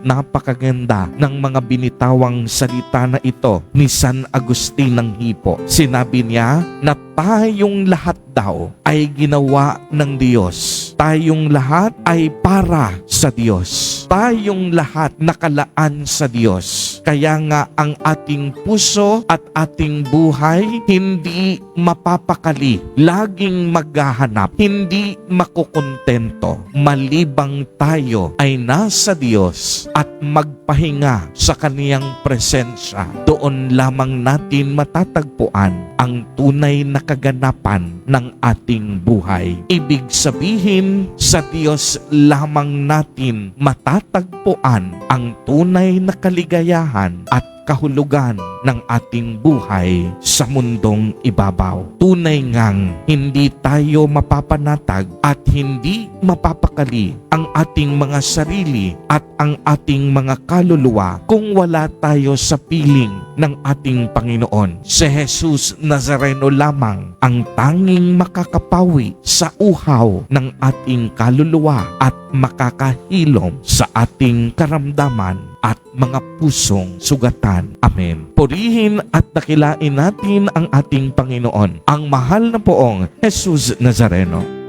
Napakaganda ng mga binitawang salita na ito ni San Agustin ng Hippo. Sinabi niya na tayong lahat daw ay ginawa ng Diyos. Tayong lahat ay para sa Diyos. Tayong lahat nakalaan sa Diyos. Kaya nga ang ating puso at ating buhay hindi mapapakali. Laging maghahanap, hindi makukontento. Malibang tayo ay nasa Diyos at magpahinga sa kaniyang presensya. Doon lamang natin matatagpuan ang tunay na kaganapan ng ating buhay. Ibig sabihin, sa Diyos lamang natin matatagpuan ang tunay na kaligayahan at kahulugan ng ating buhay sa mundong ibabaw. Tunay ngang hindi tayo mapapanatag at hindi mapapakali ang ating mga sarili at ang ating mga kaluluwa kung wala tayo sa piling ng ating Panginoon. Si Jesus Nazareno lamang ang tanging makakapawi sa uhaw ng ating kaluluwa at makakahilom sa ating karamdaman at mga pusong sugatan. Amen. Purihin at dakilain natin ang ating Panginoon, ang mahal na poong Jesus Nazareno.